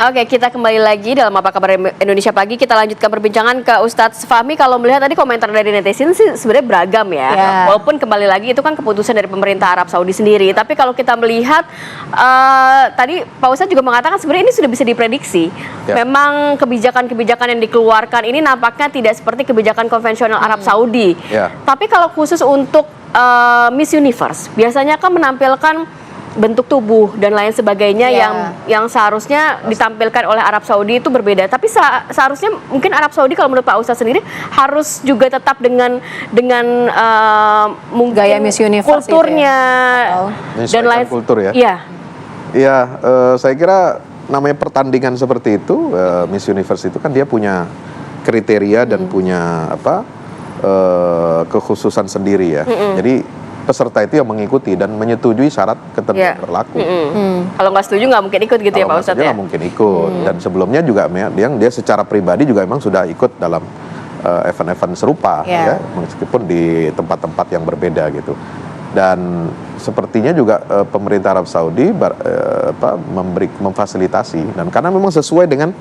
Oke, kita kembali lagi dalam Apa Kabar Indonesia Pagi. Kita lanjutkan perbincangan ke Ustadz Fahmi. Kalau melihat tadi komentar dari netizen sih sebenarnya beragam ya. Walaupun kembali lagi itu kan keputusan dari pemerintah Arab Saudi sendiri. Tapi kalau kita melihat tadi Pak Ustadz juga mengatakan sebenarnya ini sudah bisa diprediksi. Memang kebijakan-kebijakan yang dikeluarkan ini nampaknya tidak seperti kebijakan konvensional Arab Saudi. Tapi kalau khusus untuk Miss Universe, biasanya kan menampilkan bentuk tubuh dan lain sebagainya yang seharusnya ditampilkan oleh Arab Saudi itu berbeda. Tapi seharusnya mungkin Arab Saudi kalau menurut Pak Ustadz sendiri harus juga tetap dengan mungkin gaya Miss Universe kulturnya dan lain kultur ya. Iya, saya kira namanya pertandingan seperti itu, Miss Universe itu kan dia punya kriteria dan punya kekhususan sendiri ya. Jadi peserta itu yang mengikuti dan menyetujui syarat ketentuan berlaku. Kalau nggak setuju nggak mungkin ikut gitu ya Pak Ustadz ya? Nggak mungkin ikut. Dan sebelumnya juga dia secara pribadi juga memang sudah ikut dalam event-event serupa ya, meskipun di tempat-tempat yang berbeda gitu. Dan sepertinya juga pemerintah Arab Saudi memfasilitasi, dan karena memang sesuai dengan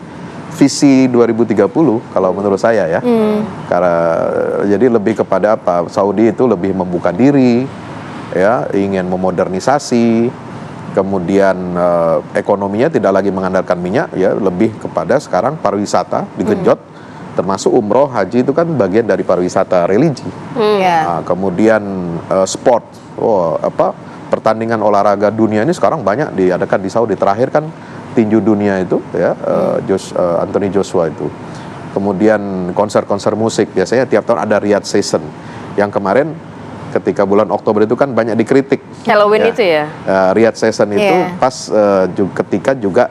visi 2030 kalau menurut saya ya. Karena jadi lebih kepada apa? Saudi itu lebih membuka diri ya, ingin memodernisasi. Kemudian ekonominya tidak lagi mengandalkan minyak ya, lebih kepada sekarang pariwisata digenjot, termasuk umroh, haji itu kan bagian dari pariwisata religi. Kemudian sport, pertandingan olahraga dunia ini sekarang banyak diadakan di Saudi. Terakhir kan tinju dunia itu ya, Anthony Joshua itu. Kemudian konser-konser musik, biasanya tiap tahun ada Riyadh Season. Yang kemarin ketika bulan Oktober itu kan banyak dikritik. Halloween itu ya? Riyadh Season itu pas ketika juga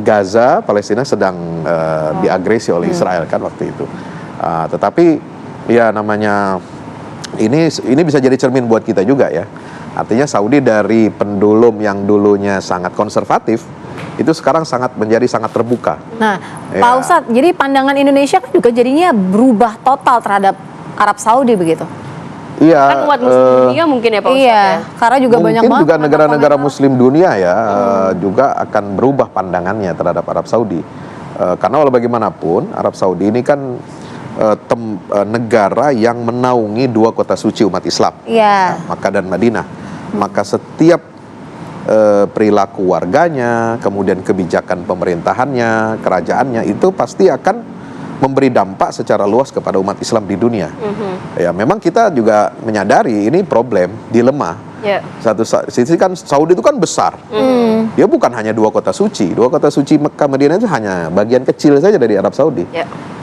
Gaza, Palestina sedang diagresi oleh Israel kan waktu itu. Tetapi ya namanya ini bisa jadi cermin buat kita juga ya. Artinya Saudi dari pendulum yang dulunya sangat konservatif, itu sekarang menjadi sangat terbuka. Nah, Pak Ustadz, jadi pandangan Indonesia kan juga jadinya berubah total terhadap Arab Saudi begitu? Iya. Kan umat muslim dunia mungkin ya Pak Ustadz ya? Karena juga banyak banget. Mungkin juga negara-negara muslim dunia ya juga akan berubah pandangannya terhadap Arab Saudi. Karena walau bagaimanapun Arab Saudi ini kan negara yang menaungi dua kota suci umat Islam, Makkah dan Madinah. Maka setiap perilaku warganya, kemudian kebijakan pemerintahannya, kerajaannya itu pasti akan memberi dampak secara luas kepada umat Islam di dunia. Ya, memang kita juga menyadari ini problem, dilema. Satu sisi kan Saudi itu kan besar. Dia bukan hanya dua kota suci. Dua kota suci Mekah Madinah itu hanya bagian kecil saja dari Arab Saudi.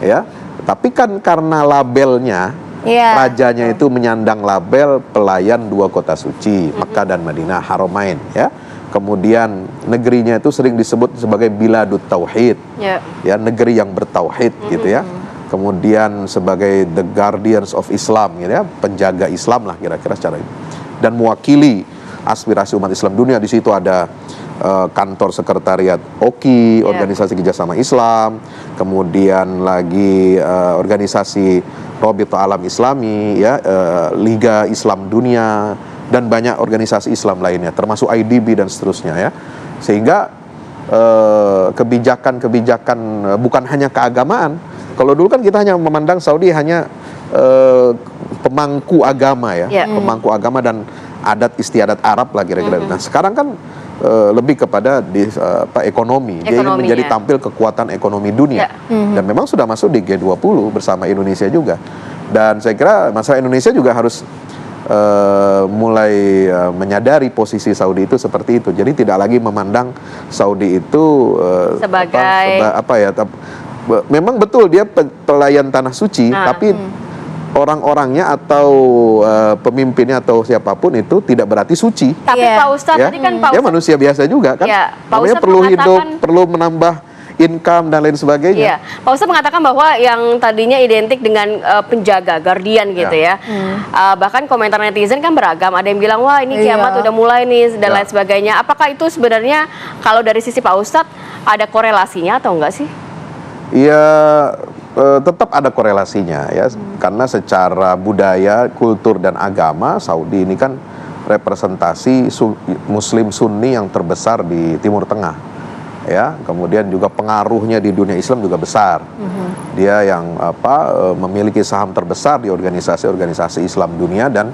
Ya, tapi kan karena labelnya, rajanya itu menyandang label pelayan dua kota suci, Mekah dan Madinah, Haramain ya. Kemudian negerinya itu sering disebut sebagai Biladut Tauhid, ya, negeri yang bertauhid gitu ya. Kemudian sebagai the guardians of Islam gitu ya, penjaga Islam lah kira-kira secara ini. Dan mewakili aspirasi umat Islam dunia. Di situ ada kantor sekretariat OKI, organisasi kerjasama Islam, kemudian lagi organisasi Robito Alam Islami, ya, Liga Islam Dunia, dan banyak organisasi Islam lainnya, termasuk IDB dan seterusnya ya. Sehingga kebijakan-kebijakan bukan hanya keagamaan. Kalau dulu kan kita hanya memandang Saudi hanya pemangku agama ya, pemangku agama dan adat istiadat Arab lah kira-kira. Nah sekarang kan lebih kepada ekonomi. Dia ingin menjadi tampil kekuatan ekonomi dunia. Dan memang sudah masuk di G20 bersama Indonesia juga. Dan saya kira masalah Indonesia juga harus mulai menyadari posisi Saudi itu seperti itu. Jadi tidak lagi memandang Saudi itu sebagai memang betul dia pelayan tanah suci, tapi orang-orangnya atau pemimpinnya atau siapapun itu tidak berarti suci. Tapi Pak Ustadz tadi kan Pak Ustadz, dia manusia biasa juga kan. Namanya perlu hidup, perlu menambah income dan lain sebagainya. Pak Ustadz mengatakan bahwa yang tadinya identik dengan penjaga, guardian gitu ya. Bahkan komentar netizen kan beragam. Ada yang bilang wah ini kiamat udah mulai nih dan lain sebagainya. Apakah itu sebenarnya kalau dari sisi Pak Ustadz ada korelasinya atau enggak sih? Iya, tetap ada korelasinya ya, karena secara budaya, kultur dan agama Saudi ini kan representasi Muslim Sunni yang terbesar di Timur Tengah. ya, kemudian juga pengaruhnya di dunia Islam juga besar. Dia yang memiliki saham terbesar di organisasi-organisasi Islam dunia dan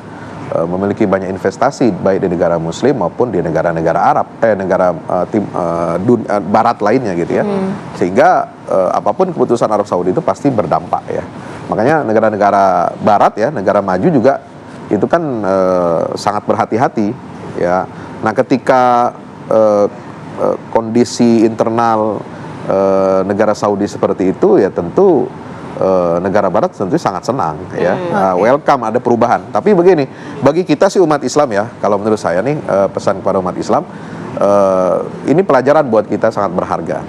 memiliki banyak investasi baik di negara Muslim maupun di negara-negara Arab, Barat lainnya gitu ya. Sehingga apapun keputusan Arab Saudi itu pasti berdampak ya. Makanya negara-negara Barat ya, negara maju juga itu kan sangat berhati-hati ya. Nah, ketika kondisi internal negara Saudi seperti itu ya tentu negara Barat tentu sangat senang ya. Welcome ada perubahan. Tapi begini, bagi kita sih umat Islam ya, kalau menurut saya nih pesan kepada umat Islam, ini pelajaran buat kita sangat berharga.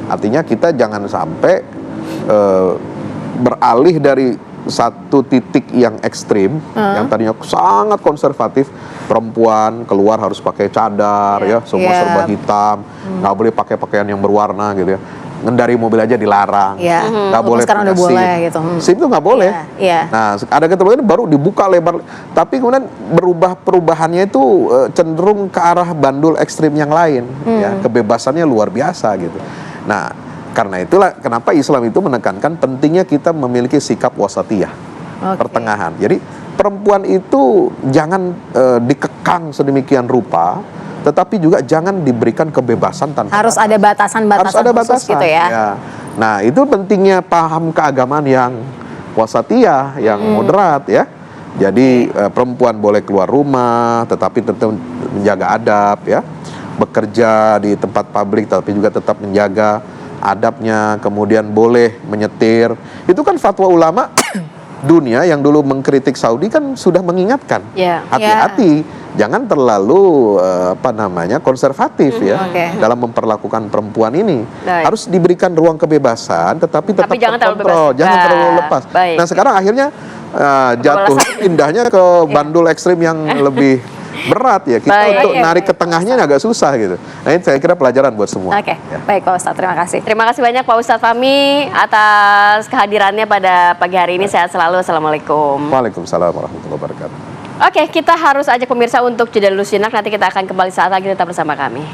Artinya kita jangan sampai beralih dari satu titik yang ekstrim, yang tadinya sangat konservatif, perempuan keluar harus pakai cadar ya, semua serba hitam, nggak boleh pakai pakaian yang berwarna gitu ya, ngendari mobil aja dilarang, nggak boleh sekarang udah boleh gitu. SIM itu nggak boleh. Nah, ada ketentuan baru dibuka lebar, tapi kemudian perubahannya itu cenderung ke arah bandul ekstrim yang lain, ya, kebebasannya luar biasa gitu. Nah, karena itulah kenapa Islam itu menekankan pentingnya kita memiliki sikap wasatiyah, pertengahan. Jadi perempuan itu jangan dikekang sedemikian rupa, tetapi juga jangan diberikan kebebasan tanpa harus batas. ada batasan-batasan Harus ada khusus batasan, gitu ya. Nah, itu pentingnya paham keagamaan yang wasatiyah, yang moderat ya. Jadi perempuan boleh keluar rumah, tetapi tetap menjaga adab ya. Bekerja di tempat publik, tapi juga tetap menjaga adabnya, kemudian boleh menyetir. Itu kan fatwa ulama dunia yang dulu mengkritik Saudi kan sudah mengingatkan. Hati-hati, jangan terlalu konservatif ya dalam memperlakukan perempuan ini. Harus diberikan ruang kebebasan, tetapi tetap terkontrol, jangan terlalu lepas. Nah, sekarang akhirnya jatuh indahnya ke bandul ekstrim yang lebih berat ya, kita untuk narik ke tengahnya agak susah gitu. Nah, ini saya kira pelajaran buat semua. Baik Pak Ustadz, terima kasih. Terima kasih banyak Pak Ustadz Fahmi atas kehadirannya pada pagi hari ini. Sehat selalu. Assalamualaikum. Waalaikumsalam warahmatullahi wabarakatuh. Oke, kita harus ajak pemirsa untuk jeda dulu sejenak. Nanti kita akan kembali saat lagi, tetap bersama kami.